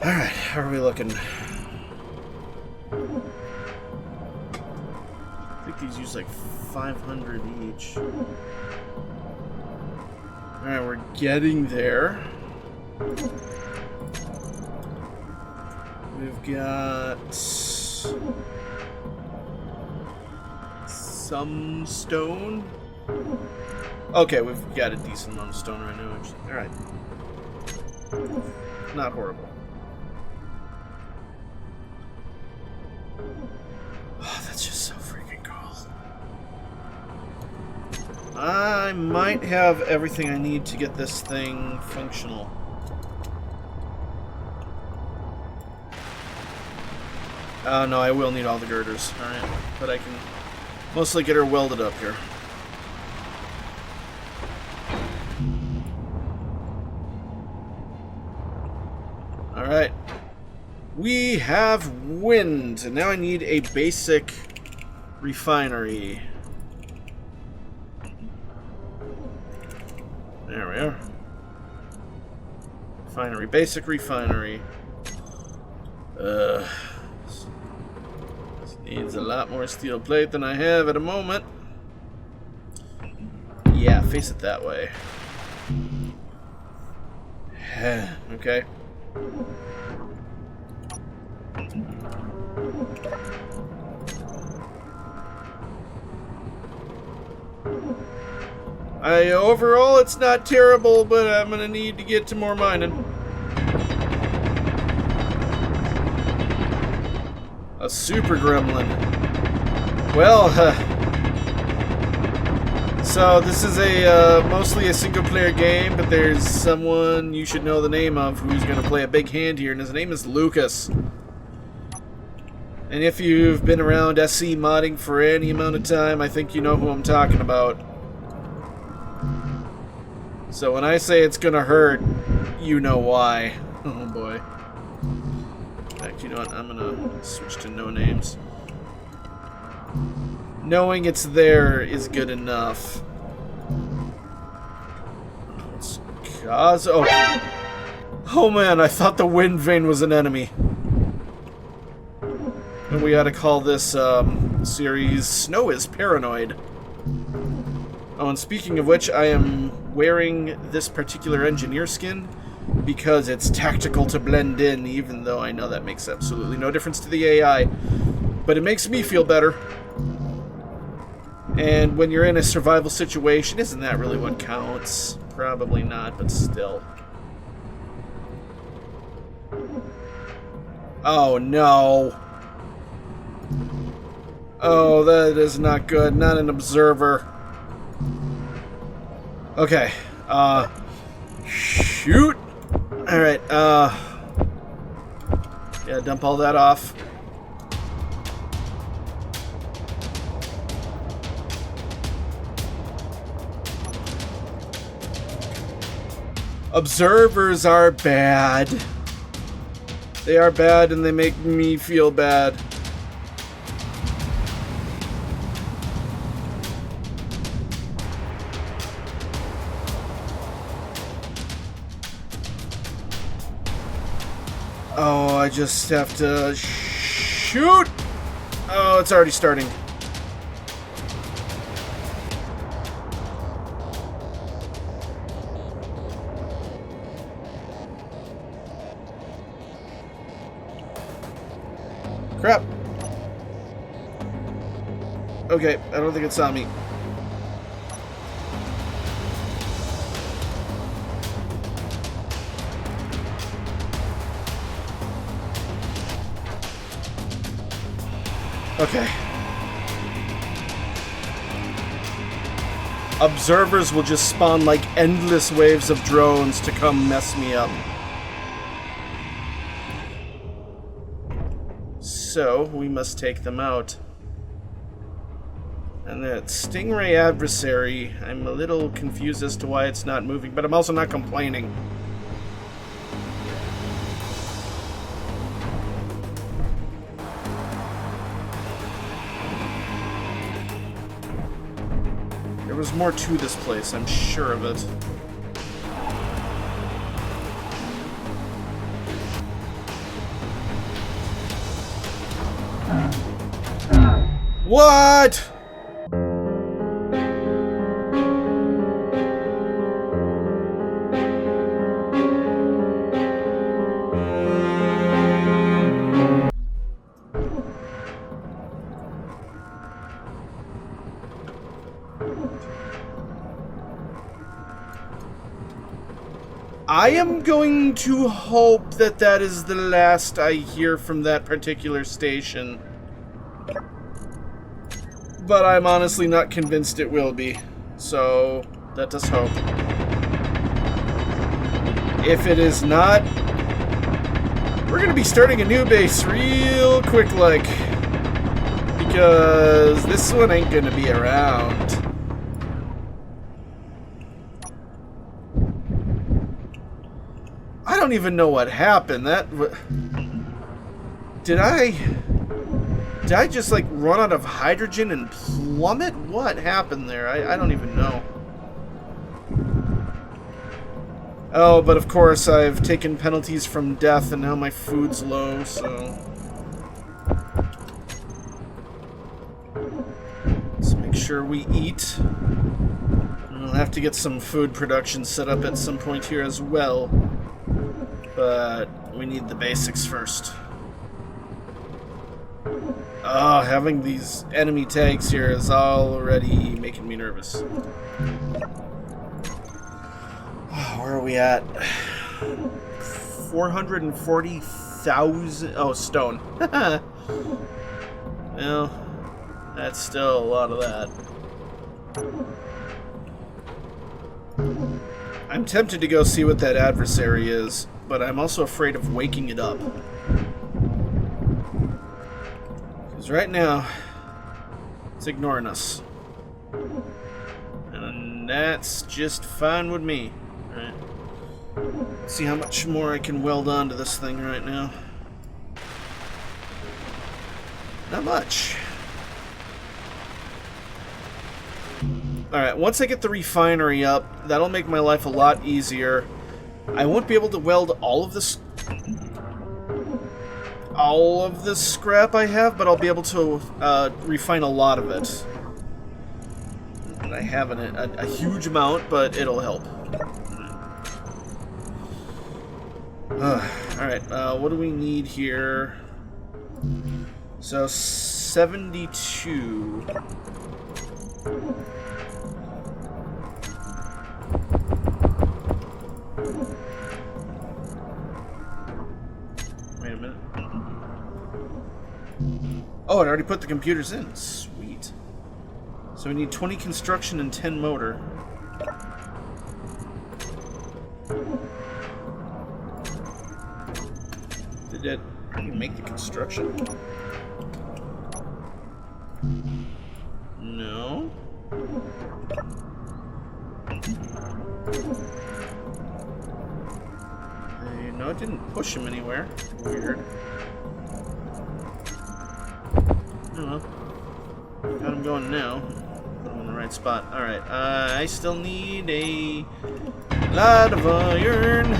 Alright, how are we looking? I think these use like 500 each. Alright, we're getting there. We've got some stone. Okay, we've got a decent amount of stone right now, actually. Alright. Not horrible. Oh, that's just so freaking cool. I might have everything I need to get this thing functional. No, I will need all the girders. Alright, but I can mostly get her welded up here. Alright. We have wind, and now I need a basic refinery. There we are. Refinery, basic refinery. This needs a lot more steel plate than I have at the moment. Yeah, face it that way. Okay. Overall, it's not terrible, but I'm gonna need to get to more mining. A super gremlin. Well, so this is a mostly a single-player game, but there's someone you should know the name of who's gonna play a big hand here, and his name is Lucas. And if you've been around SC modding for any amount of time, I think you know who I'm talking about. So when I say it's gonna hurt, you know why. Oh boy. In fact, you know what? I'm gonna switch to no names. Knowing it's there is good enough. Let's cause... Oh. Oh man, I thought the wind vein was an enemy. And we ought to call this series Snow is Paranoid. Oh, and speaking of which, I am wearing this particular engineer skin because it's tactical to blend in, even though I know that makes absolutely no difference to the AI. But it makes me feel better. And when you're in a survival situation, isn't that really what counts? Probably not, but still. Oh no. Oh, that is not good. Not an observer. Okay. Shoot! Alright, yeah, dump all that off. Observers are bad. They are bad and they make me feel bad. Oh, I just have to shoot! Oh, it's already starting. Crap. Okay, I don't think it saw me. Okay. Observers will just spawn like endless waves of drones to come mess me up. So, we must take them out. And that Stingray adversary, I'm a little confused as to why it's not moving, but I'm also not complaining. There was more to this place, I'm sure of it. What? I am going to hope that that is the last I hear from that particular station. But I'm honestly not convinced it will be. So, let us hope. If it is not, we're going to be starting a new base real quick like. Because this one ain't going to be around. I don't even know what happened. Did I just like run out of hydrogen and plummet? What happened there? I don't even know. Oh, but of course I've taken penalties from death and now my food's low, so... Let's make sure we eat. We'll have to get some food production set up at some point here as well. But we need the basics first. Oh, having these enemy tags here is already making me nervous. Oh, where are we at? 440,000... Oh, stone. Well, that's still a lot of that. I'm tempted to go see what that adversary is, but I'm also afraid of waking it up. Because right now, it's ignoring us. And that's just fine with me. Alright. Let's see how much more I can weld onto this thing right now. Not much. Alright, once I get the refinery up, that'll make my life a lot easier. I won't be able to weld all of this scrap I have, but I'll be able to refine a lot of it. And I have a huge amount, but it'll help. Alright, what do we need here? So, 72. Wait a minute. Oh, it already put the computers in. Sweet. So we need 20 construction and 10 motor. Did it make the construction? No. No, it didn't push him anywhere. Weird. Oh well. Got him going now. Put him in the right spot. Alright, I still need a lot of iron.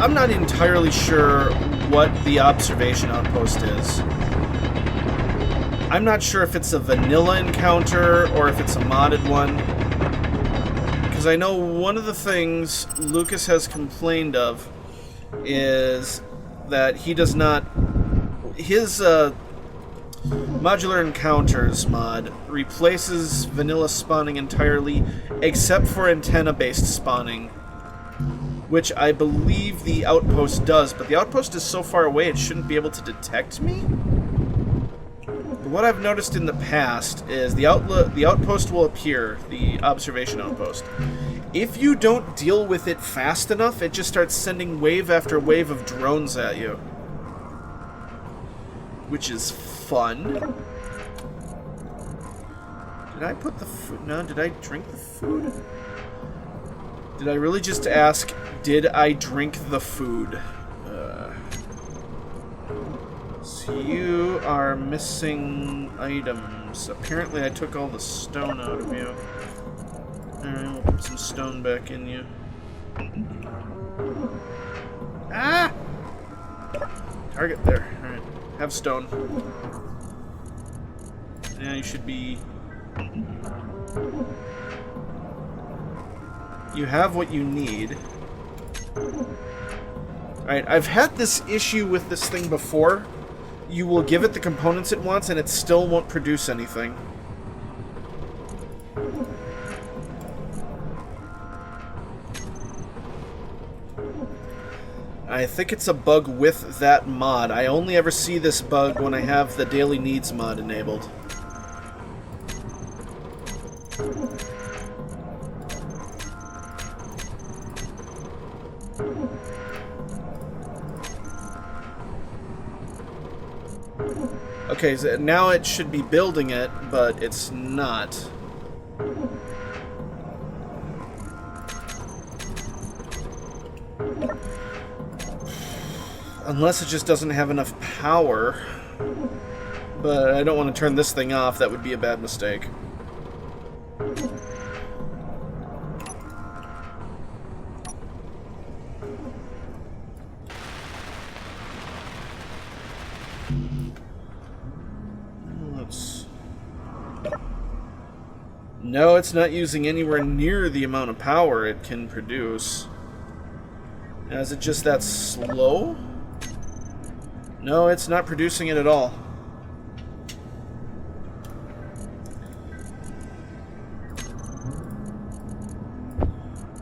I'm not entirely sure what the observation outpost is. I'm not sure if it's a vanilla encounter or if it's a modded one. Because I know one of the things Lucas has complained of is that he does not... His modular encounters mod replaces vanilla spawning entirely except for antenna-based spawning, which I believe the outpost does, but the outpost is so far away it shouldn't be able to detect me. But what I've noticed in the past is the outpost will appear, the observation outpost. If you don't deal with it fast enough, it just starts sending wave after wave of drones at you. Which is fun. Did I put the food... No, did I drink the food? Did I really just ask, did I drink the food? So you are missing items. Apparently I took all the stone out of you. Alright, we'll put some stone back in you. Ah! Target there. Alright. Have stone. Yeah, you should be... You have what you need. Alright, I've had this issue with this thing before. You will give it the components it wants and it still won't produce anything. I think it's a bug with that mod. I only ever see this bug when I have the Daily Needs mod enabled. Okay, so now it should be building it, but it's not. Unless it just doesn't have enough power. But I don't want to turn this thing off. That would be a bad mistake. No, it's not using anywhere near the amount of power it can produce. Now, is it just that slow? No, it's not producing it at all.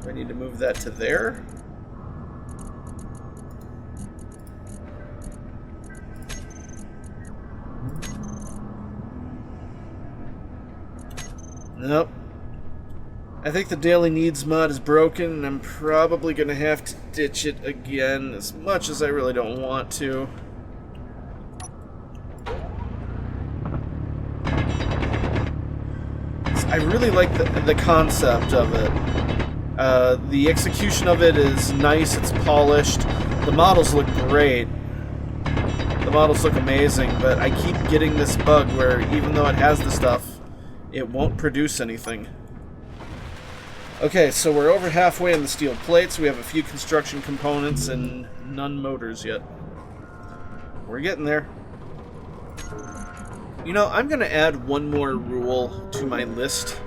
Do I need to move that to there? Nope. I think the Daily Needs mod is broken, and I'm probably going to have to ditch it again, as much as I really don't want to. I really like the concept of it. The execution of it is nice, it's polished. The models look great. The models look amazing, but I keep getting this bug where even though it has the stuff, it won't produce anything. Okay, so we're over halfway in the steel plates. We have a few construction components and none motors yet. We're getting there. You know, I'm going to add one more rule to my list.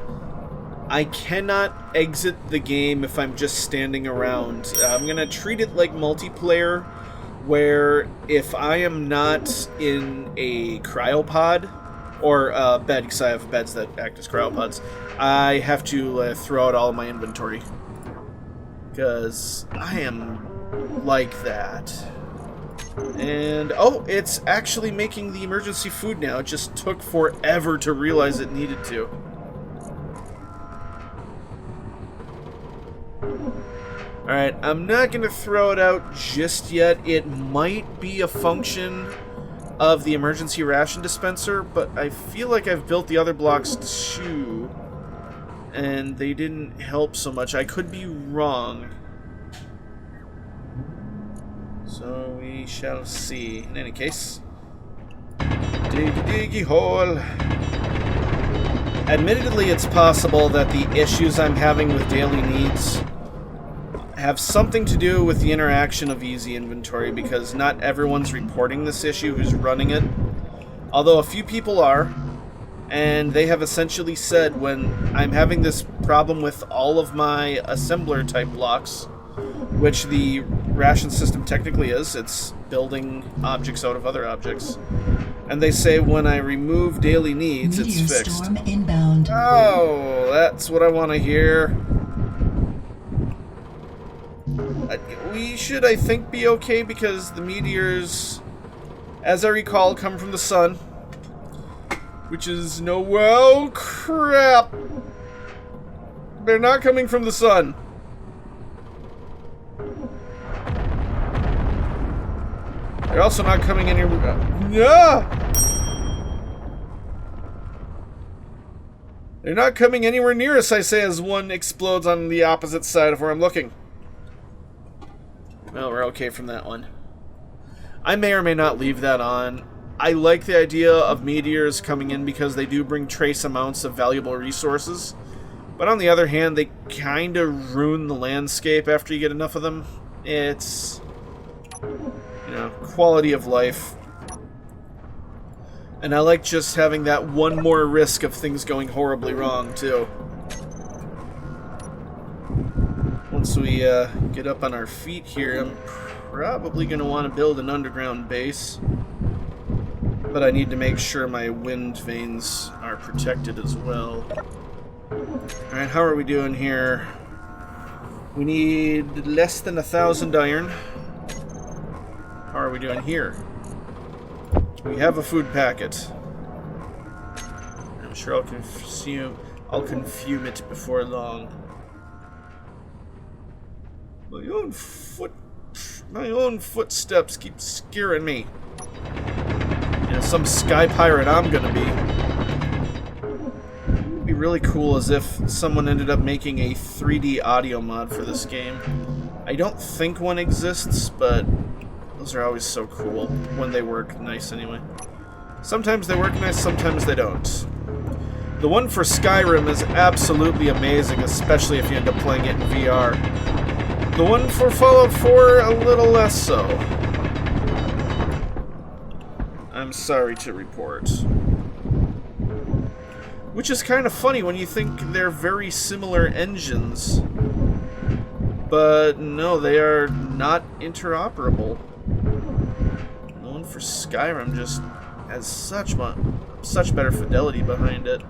I cannot exit the game if I'm just standing around. I'm going to treat it like multiplayer, where if I am not in a cryopod, or bed, because I have beds that act as cryopods, I have to throw out all of my inventory. Because I am like that. And, oh, it's actually making the emergency food now. It just took forever to realize it needed to. Alright, I'm not going to throw it out just yet. It might be a function of the emergency ration dispenser, but I feel like I've built the other blocks too, and they didn't help so much. I could be wrong. So we shall see. In any case, diggy hole. Admittedly, it's possible that the issues I'm having with Daily Needs have something to do with the interaction of Easy Inventory, because not everyone's reporting this issue who's running it. Although a few people are, and they have essentially said when I'm having this problem with all of my assembler type blocks, which the ration system technically is, it's building objects out of other objects. And they say when I remove Daily Needs, it's fixed. Storm inbound. Oh, that's what I want to hear. We should, I think, be okay because the meteors, as I recall, come from the sun. Which is no... Oh, crap! They're not coming from the sun. They're also not coming anywhere... Yeah! They're not coming anywhere near us, I say, as one explodes on the opposite side of where I'm looking. Well, we're okay from that one. I may or may not leave that on. I like the idea of meteors coming in because they do bring trace amounts of valuable resources. But on the other hand, they kind of ruin the landscape after you get enough of them. It's, you know, quality of life And I like just having that one more risk of things going horribly wrong, too. Once we get up on our feet here, I'm probably going to want to build an underground base. But I need to make sure my wind veins are protected as well. Alright, how are we doing here? We need less than 1,000 iron. How are we doing here? We have a food packet. I'm sure I'll consume it before long. My own footsteps keep scaring me. You know, some sky pirate I'm gonna be. It'd be really cool as if someone ended up making a 3D audio mod for this game. I don't think one exists, but those are always so cool when they work nice anyway. Sometimes they work nice, sometimes they don't. The one for Skyrim is absolutely amazing, especially if you end up playing it in VR. The one for Fallout 4, a little less so. I'm sorry to report. Which is kind of funny when you think they're very similar engines. But no, they are not interoperable. The one for Skyrim just has such better fidelity behind it.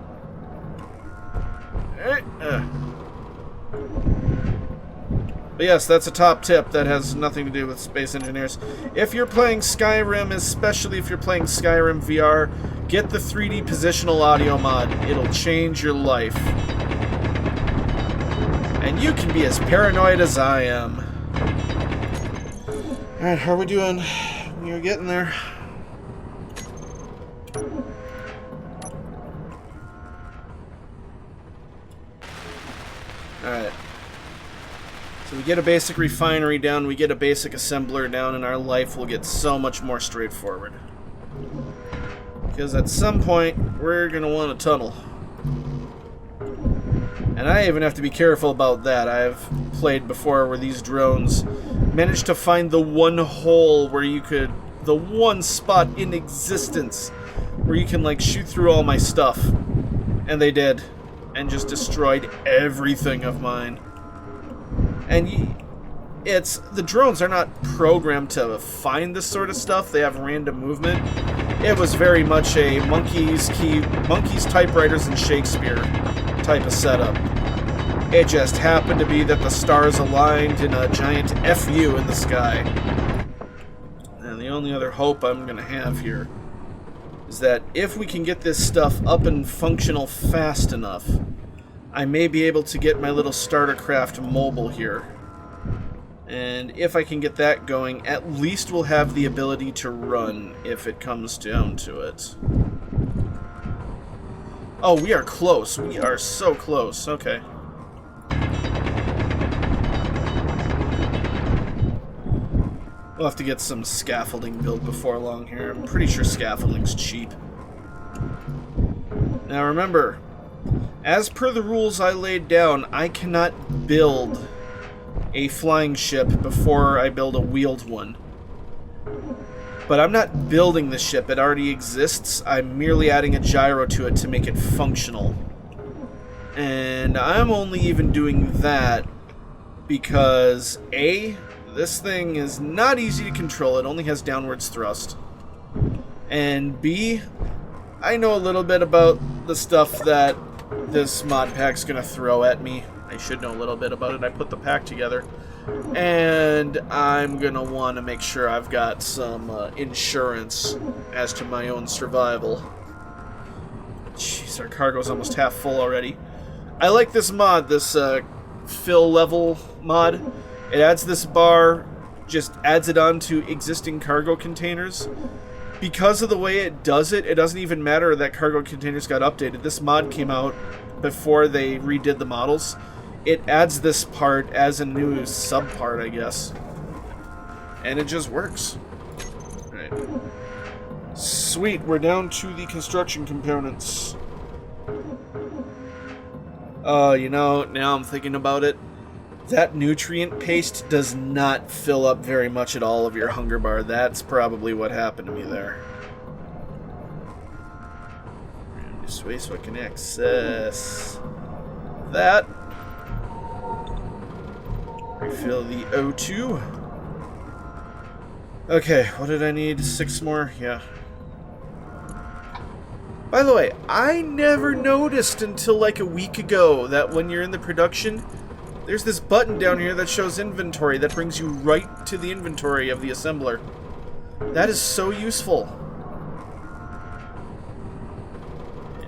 But yes, that's a top tip that has nothing to do with Space Engineers. If you're playing Skyrim, especially if you're playing Skyrim VR, get the 3D positional audio mod. It'll change your life. And you can be as paranoid as I am. Alright, how are we doing? We are getting there. Alright. So we get a basic refinery down, we get a basic assembler down, and our life will get so much more straightforward. Because at some point, we're going to want a tunnel. And I even have to be careful about that. I've played before where these drones managed to find the one hole where you could... the one spot in existence where you can, like, shoot through all my stuff. And they did. And just destroyed everything of mine. And the drones are not programmed to find this sort of stuff. They have random movement. It was very much a monkeys, typewriters, and Shakespeare type of setup. It just happened to be that the stars aligned in a giant FU in the sky. And the only other hope I'm going to have here is that if we can get this stuff up and functional fast enough, I may be able to get my little starter craft mobile here. And if I can get that going, at least we'll have the ability to run if it comes down to it. Oh, we are close. We are so close. Okay. We'll have to get some scaffolding built before long here. I'm pretty sure scaffolding's cheap. Now remember, as per the rules I laid down, I cannot build a flying ship before I build a wheeled one. But I'm not building the ship, it already exists. I'm merely adding a gyro to it to make it functional. And I'm only even doing that because A, this thing is not easy to control, it only has downwards thrust. And B, I know a little bit about the stuff that this mod pack's gonna throw at me. I should know a little bit about it. I put the pack together. And I'm gonna want to make sure I've got some insurance as to my own survival. Jeez, our cargo's almost half full already. I like this mod, this fill level mod. It adds this bar, just adds it onto existing cargo containers. Because of the way it does it, it doesn't even matter that cargo containers got updated. This mod came out before they redid the models. It adds this part as a new sub-part, I guess. And it just works. Alright. Sweet, we're down to the construction components. You know, now I'm thinking about it. That nutrient paste does not fill up very much at all of your hunger bar. That's probably what happened to me there. way so I can access that. Refill the O2. Okay, what did I need? 6 more? Yeah. By the way, I never noticed until like a week ago that when you're in the production, there's this button down here that shows inventory that brings you right to the inventory of the assembler. That is so useful.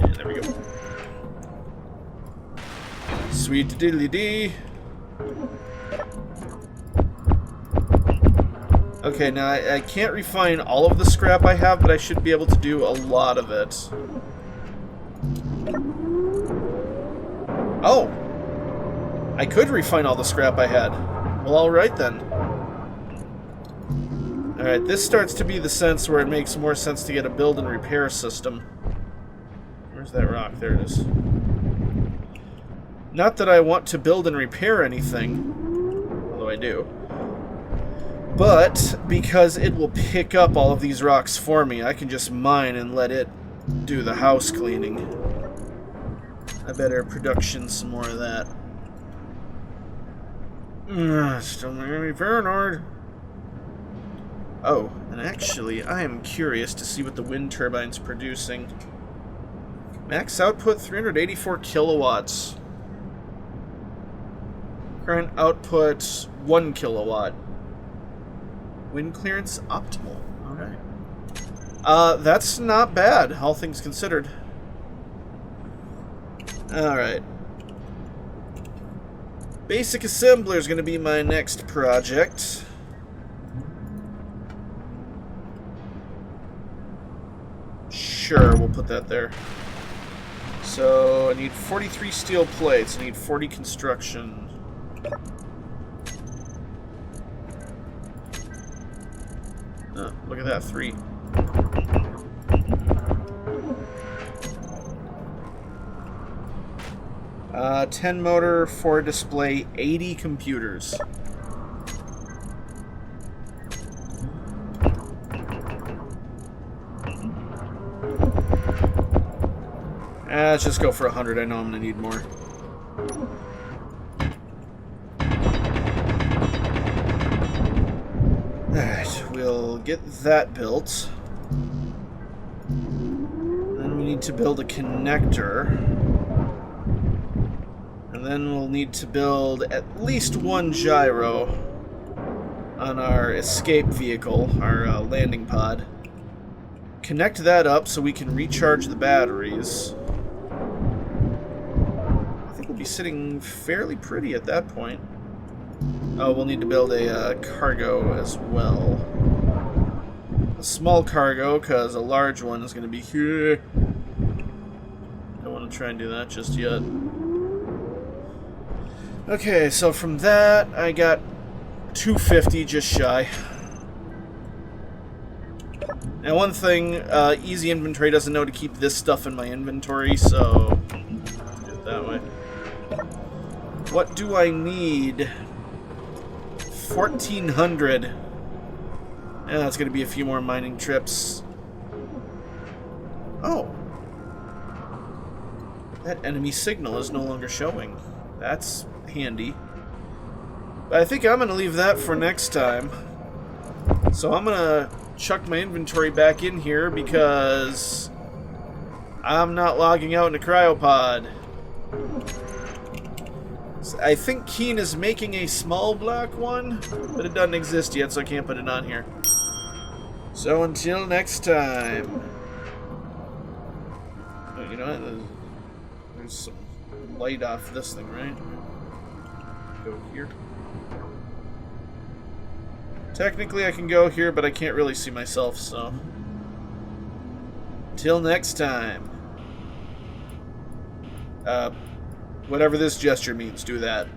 And there we go. Sweet diddly dee. Okay, now I can't refine all of the scrap I have, but I should be able to do a lot of it. Oh! I could refine all the scrap I had. Well, alright then. Alright, this starts to be the sense where it makes more sense to get a build and repair system. Where's that rock? There it is. Not that I want to build and repair anything, although I do. But because it will pick up all of these rocks for me, I can just mine and let it do the house cleaning. I better production some more of that. Still making me paranoid. Oh, and actually, I am curious to see what the wind turbine's producing. Max output 384 kilowatts. Current output 1 kilowatt. Wind clearance optimal. Alright. That's not bad, all things considered. Alright. Basic Assembler is going to be my next project. Sure, we'll put that there. So, I need 43 steel plates. I need 40 construction. Oh, look at that, 3. Uh, 10 motor, 4 display, 80 computers. Let's just go for 100. I know I'm going to need more. Alright, we'll get that built. Then we need to build a connector. And then we'll need to build at least 1 gyro on our escape vehicle, our landing pod. Connect that up so we can recharge the batteries. I think we'll be sitting fairly pretty at that point. Oh, we'll need to build a cargo as well. A small cargo, because a large one is going to be here. Don't want to try and do that just yet. Okay, so from that, I got 250, just shy. Now one thing, Easy Inventory doesn't know to keep this stuff in my inventory, so do it that way. What do I need? 1,400. Yeah, that's going to be a few more mining trips. Oh. That enemy signal is no longer showing. That's handy. But I think I'm going to leave that for next time. So I'm going to chuck my inventory back in here because I'm not logging out into Cryopod. I think Keen is making a small block one, but it doesn't exist yet, so I can't put it on here. So until next time. Oh, you know what? There's some light off this thing, right? Go here. Technically I can go here, but I can't really see myself, so. Till next time. Whatever this gesture means, do that.